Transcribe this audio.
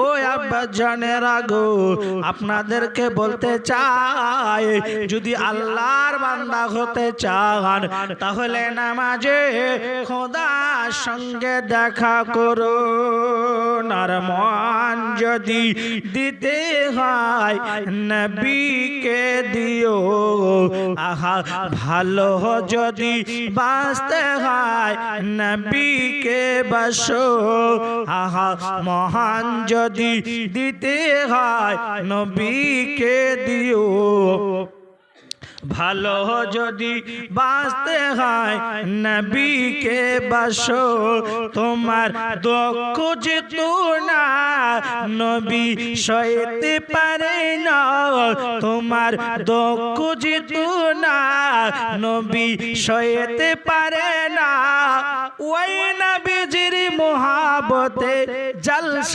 ও আব্বা জানেরা গো, আপনাদেরকে বলতে চাই, যদি আল্লাহর বান্দা হতে চান তাহলে নামাজে খোদার সঙ্গে দেখা করুন। আর মন যদি দিতে হয় নবীকে দিও, আহা ভালো যদি বাঁচতে হয় নবীকে বাসো, আহা মহান যদি দিতে হয় নবীকে দিও, ভালো যদি বাঁচতে হয় নবীকে বাসো। তোমার দুঃখ যেতো না নবী সইতে পারে না, তোমার দুঃখ যেতো না নবী সইতে পারে না, ওই নবীজির মহব্বতে জলসা